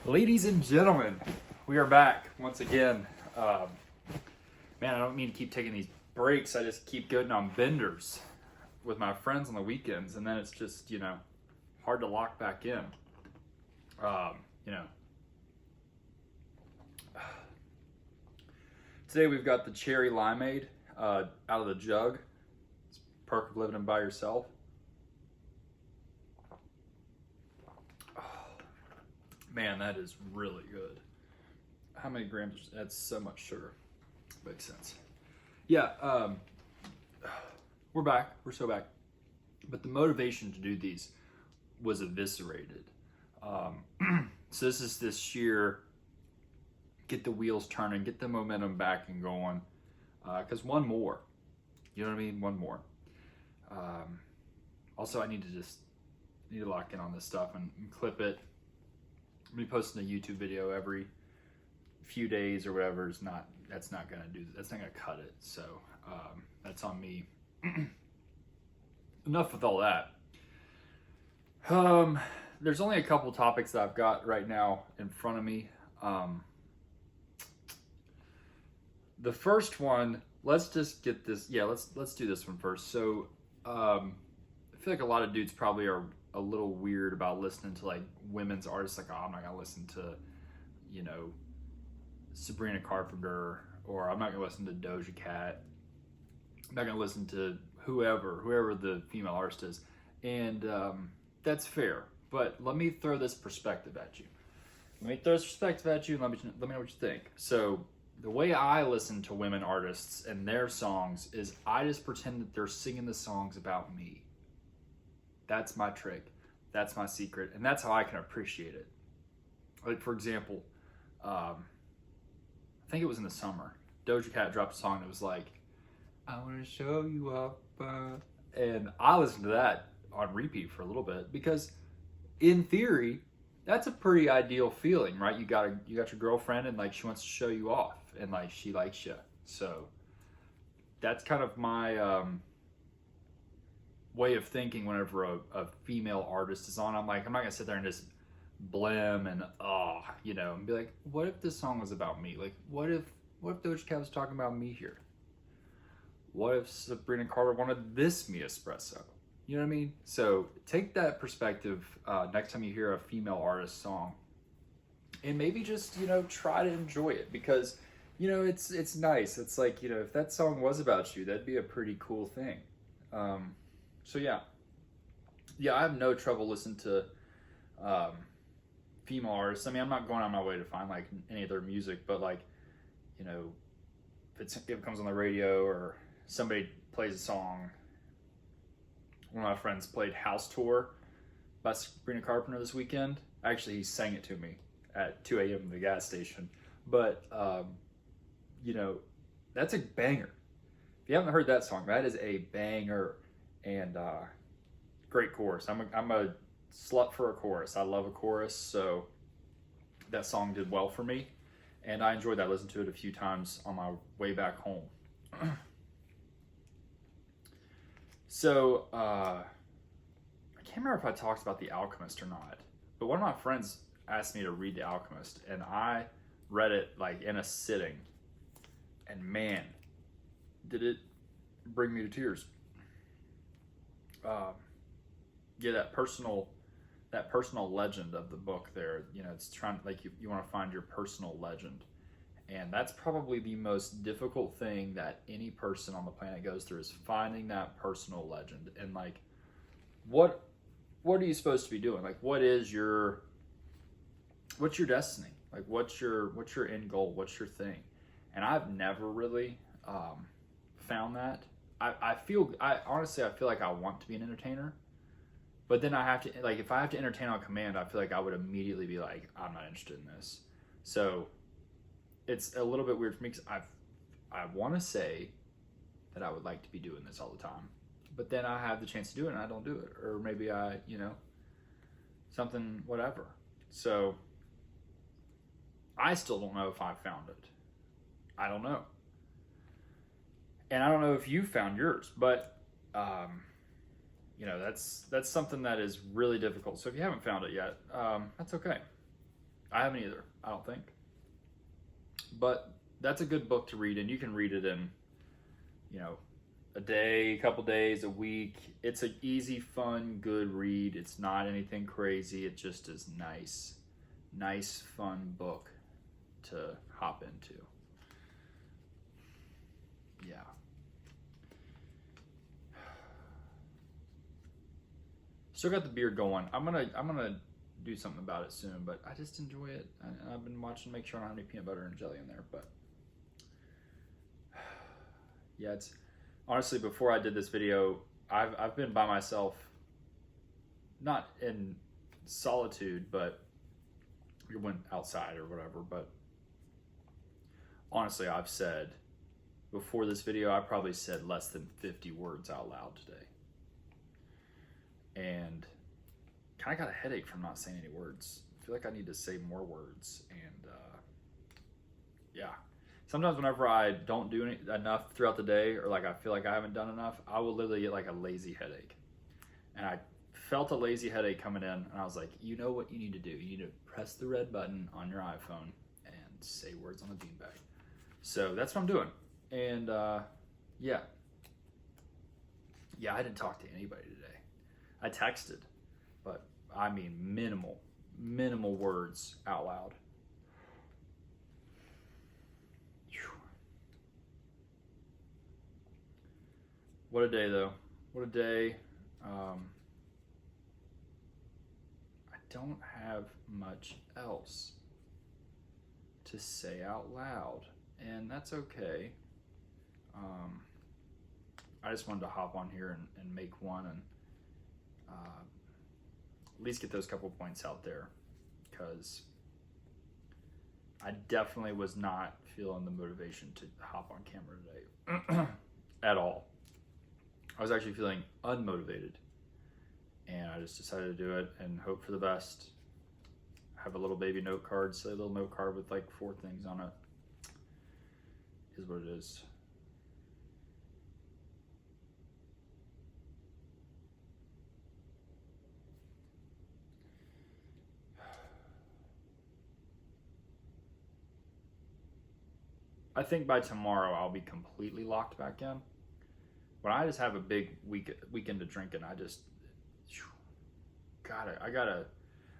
Ladies and gentlemen, we are back once again. Man, I don't mean to keep taking these breaks. I just keep going on benders with my friends on the weekends, and then it's just, hard to lock back in. Today we've got the cherry limeade out of the jug. It's perk of living by yourself. Man, that is really good. How many grams? That's so much sugar. Makes sense. Yeah, we're back. We're so back. But the motivation to do these was eviscerated. So this sheer get the wheels turning, get the momentum back and going. Because one more. You know what I mean? One more. Also, I need to lock in on this stuff and clip it. I'm gonna be posting a YouTube video every few days or whatever. That's not gonna cut it. So that's on me. Enough with all that. There's only a couple topics that I've got right now in front of me. The first one, let's just get this. Yeah, let's do this one first. So I feel like a lot of dudes probably are a little weird about listening to like women's artists. Like, oh, I'm not gonna listen to, Sabrina Carpenter, or I'm not gonna listen to Doja Cat. I'm not gonna listen to whoever the female artist is, and that's fair. But let me throw this perspective at you. And let me know what you think. So the way I listen to women artists and their songs is I just pretend that they're singing the songs about me. That's my trick. That's my secret. And that's how I can appreciate it. Like, for example, I think it was in the summer. Doja Cat dropped a song that was like, I want to show you up. And I listened to that on repeat for a little bit because, in theory, that's a pretty ideal feeling, right? You got your girlfriend and like she wants to show you off and like she likes you. So that's kind of my way of thinking whenever a female artist is on. I'm not gonna sit there and just blim and and be like, what if this song was about me? Like, what if Doja Cat was talking about me here? What if Sabrina Carter wanted this me espresso? You know what I mean? So take that perspective next time you hear a female artist song, and maybe just try to enjoy it because it's nice. It's like if that song was about you, that'd be a pretty cool thing. So yeah, I have no trouble listening to female artists. I mean, I'm not going on my way to find like any of their music, but like, if it comes on the radio or somebody plays a song. One of my friends played House Tour by Sabrina Carpenter this weekend. Actually, he sang it to me at 2 a.m. at the gas station. But, that's a banger. If you haven't heard that song, that is a banger. And great chorus. I'm a slut for a chorus. I love a chorus, so that song did well for me, and I enjoyed that. I listened to it a few times on my way back home. So I can't remember if I talked about The Alchemist or not, but one of my friends asked me to read The Alchemist, and I read it like in a sitting, and man, did it bring me to tears. That personal legend of the book there, it's trying, like, you want to find your personal legend, and that's probably the most difficult thing that any person on the planet goes through, is finding that personal legend. And like, what are you supposed to be doing? Like, what's your destiny? Like, what's your end goal? What's your thing? And I've never really found that. I honestly feel like I want to be an entertainer, but then I have to, like, if I have to entertain on command, I feel like I would immediately be like, I'm not interested in this. So it's a little bit weird for me because I want to say that I would like to be doing this all the time, but then I have the chance to do it and I don't do it, or maybe I, something, whatever. So I still don't know if I found it. I don't know. And I don't know if you found yours, but that's something that is really difficult. So if you haven't found it yet, that's okay. I haven't either, I don't think. But that's a good book to read, and you can read it in, you know, a day, a couple days, a week. It's an easy, fun, good read. It's not anything crazy. It just is nice, fun book to hop into. Yeah. Still got the beard going. I'm gonna do something about it soon, but I just enjoy it. I've been watching to make sure I don't have any peanut butter and jelly in there, but yeah, it's honestly, before I did this video, I've been by myself, not in solitude, but we went outside or whatever, but honestly, I've said, before this video, I probably said less than 50 words out loud today. And kind of got a headache from not saying any words. I feel like I need to say more words. And yeah, sometimes whenever I don't do enough throughout the day, or like I feel like I haven't done enough, I will literally get like a lazy headache. And I felt a lazy headache coming in, and I was like, you know what you need to do? You need to press the red button on your iPhone and say words on a beanbag. So that's what I'm doing. And yeah, I didn't talk to anybody today. I texted, but I mean minimal words out loud. What a day, though. What a day. I don't have much else to say out loud, and that's okay. I just wanted to hop on here and make one and at least get those couple points out there, because I definitely was not feeling the motivation to hop on camera today at all. I was actually feeling unmotivated, and I just decided to do it and hope for the best. Have a little baby note card, say a little note card with like 4 things on it. Is what it is. I think by tomorrow I'll be completely locked back in. When I just have a big weekend of drinking, I just I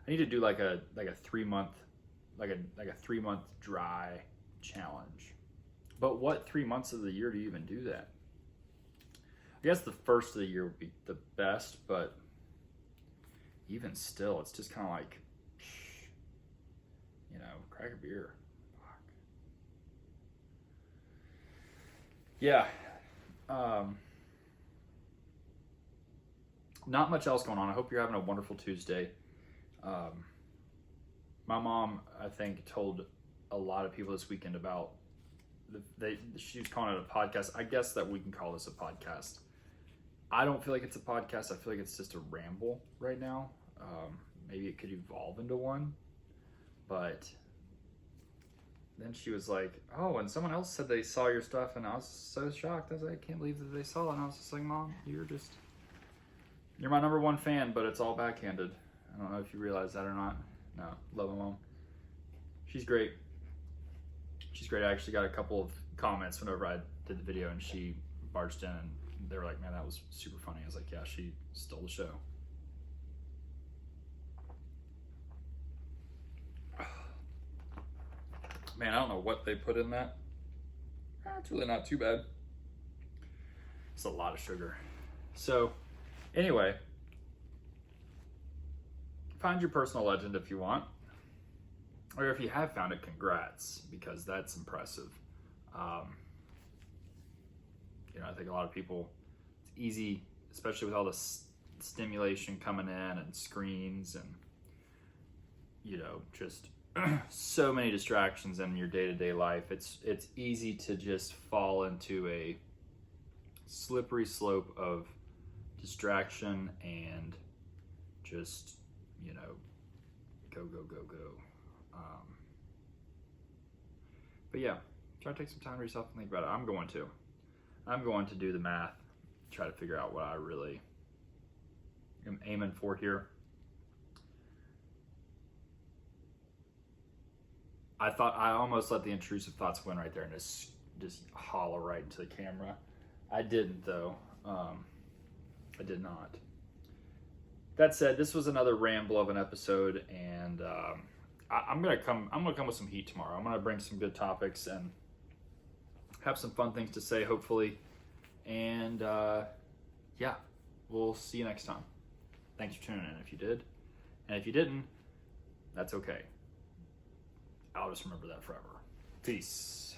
need to do like a 3-month like a 3-month dry challenge. But what 3 months of the year do you even do that? I guess the first of the year would be the best, but even still, it's just kind of like, you know, crack a beer. Yeah. Not much else going on. I hope you're having a wonderful Tuesday. My mom, I think, told a lot of people this weekend about she was calling it a podcast. I guess that we can call this a podcast. I don't feel like it's a podcast. I feel like it's just a ramble right now. Maybe it could evolve into one, but then she was like, oh, and someone else said they saw your stuff, and I was so shocked. I was like, I can't believe that they saw it. And I was just like, Mom, you're my number 1 fan, but it's all backhanded. I don't know if you realize that or not. No, love my mom. She's great. I actually got a couple of comments whenever I did the video, and she barged in, and they were like, man, that was super funny. I was like, yeah, she stole the show. Man, I don't know what they put in that. It's really not too bad. It's a lot of sugar. So, anyway, find your personal legend if you want. Or if you have found it, congrats, because that's impressive. You know, I think a lot of people, it's easy, especially with all the stimulation coming in and screens and, you know, just so many distractions in your day-to-day life. It's easy to just fall into a slippery slope of distraction and just, you know, go. But yeah, try to take some time for yourself and think about it. I'm going to do the math, try to figure out what I really am aiming for here. I almost let the intrusive thoughts win right there and just holler right into the camera. I didn't though. I did not. That said, this was another ramble of an episode, and I'm gonna come with some heat tomorrow. I'm gonna bring some good topics and have some fun things to say, hopefully. And yeah, we'll see you next time. Thanks for tuning in if you did, and if you didn't, that's okay. I'll just remember that forever. Peace.